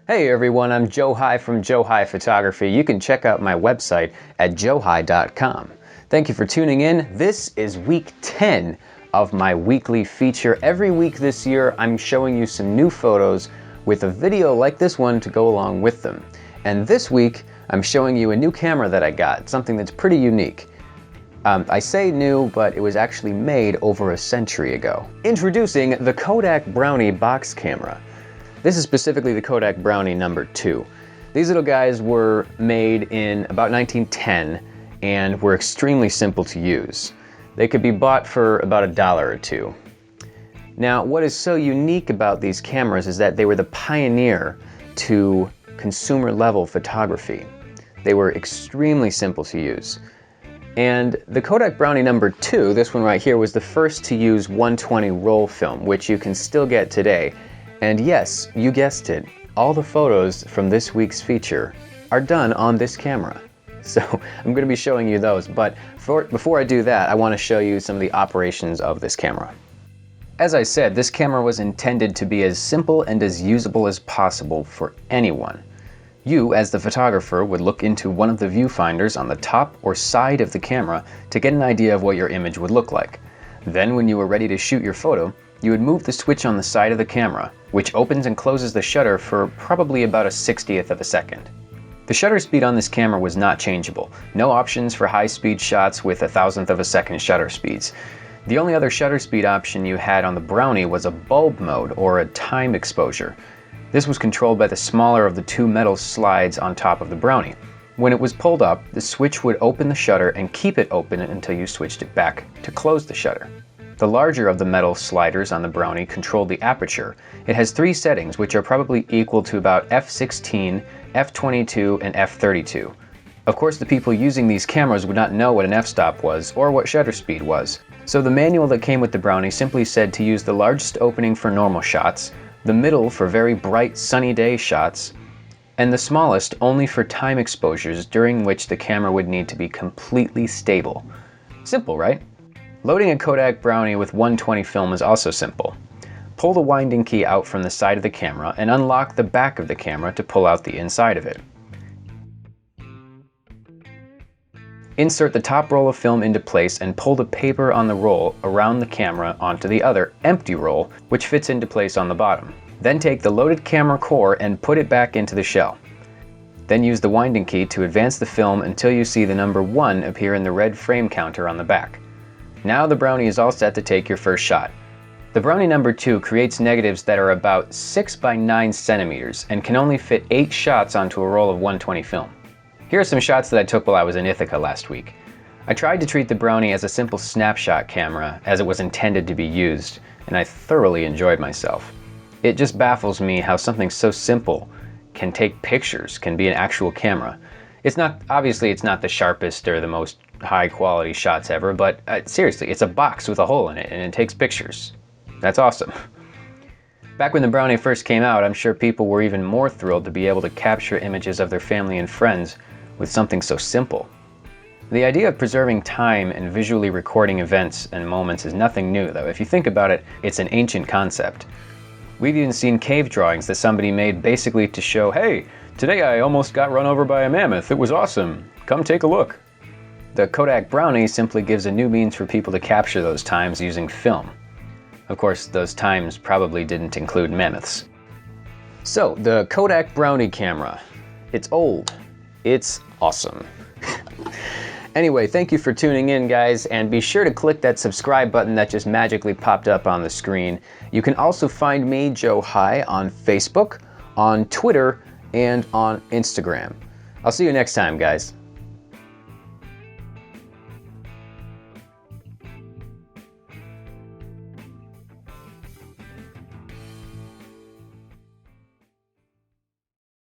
Hey everyone, I'm Joe High from Joe High Photography. You can check out my website at joehigh.com. Thank you for tuning in. This is week 10 of my weekly feature. Every week this year, I'm showing you some new photos with a video like this one to go along with them. And this week, I'm showing you a new camera that I got, something that's pretty unique. I say new, but it was actually made over a century ago. Introducing the Kodak Brownie box camera. This is specifically the Kodak Brownie number 2. These little guys were made in about 1910 and were extremely simple to use. They could be bought for about $1 or $2. Now, what is so unique about these cameras is that they were the pioneer to consumer level photography. They were extremely simple to use. And the Kodak Brownie number 2, this one right here, was the first to use 120 roll film, which you can still get today. And yes, you guessed it, all the photos from this week's feature are done on this camera. So I'm going to be showing you those, but before I do that, I want to show you some of the operations of this camera. As I said, this camera was intended to be as simple and as usable as possible for anyone. You, as the photographer, would look into one of the viewfinders on the top or side of the camera to get an idea of what your image would look like. Then when you were ready to shoot your photo, you would move the switch on the side of the camera, which opens and closes the shutter for probably about a 60th of a second. The shutter speed on this camera was not changeable. No options for high-speed shots with 1,000th of a second shutter speeds. The only other shutter speed option you had on the Brownie was a bulb mode, or a time exposure. This was controlled by the smaller of the two metal slides on top of the Brownie. When it was pulled up, the switch would open the shutter and keep it open until you switched it back to close the shutter. The larger of the metal sliders on the Brownie controlled the aperture. It has 3 settings, which are probably equal to about f/16, f/22, and f/32. Of course, the people using these cameras would not know what an f-stop was, or what shutter speed was. So the manual that came with the Brownie simply said to use the largest opening for normal shots, the middle for very bright sunny day shots, and the smallest only for time exposures during which the camera would need to be completely stable. Simple, right? Loading a Kodak Brownie with 120 film is also simple. Pull the winding key out from the side of the camera and unlock the back of the camera to pull out the inside of it. Insert the top roll of film into place and pull the paper on the roll around the camera onto the other, empty roll, which fits into place on the bottom. Then take the loaded camera core and put it back into the shell. Then use the winding key to advance the film until you see the number 1 appear in the red frame counter on the back. Now the Brownie is all set to take your first shot. The Brownie number 2 creates negatives that are about 6 by 9 centimeters and can only fit 8 shots onto a roll of 120 film. Here are some shots that I took while I was in Ithaca last week. I tried to treat the Brownie as a simple snapshot camera as it was intended to be used, and I thoroughly enjoyed myself. It just baffles me how something so simple can take pictures, can be an actual camera. Obviously it's not the sharpest or the most high quality shots ever, but seriously, it's a box with a hole in it and it takes pictures. That's awesome. Back when the Brownie first came out, I'm sure people were even more thrilled to be able to capture images of their family and friends with something so simple. The idea of preserving time and visually recording events and moments is nothing new, though. If you think about it, it's an ancient concept. We've even seen cave drawings that somebody made basically to show, hey, today I almost got run over by a mammoth. It was awesome. Come take a look. The Kodak Brownie simply gives a new means for people to capture those times using film. Of course, those times probably didn't include mammoths. So, the Kodak Brownie camera. It's old. It's awesome. Anyway, thank you for tuning in, guys, and be sure to click that subscribe button that just magically popped up on the screen. You can also find me, Joe High, on Facebook, on Twitter, and on Instagram. I'll see you next time, guys.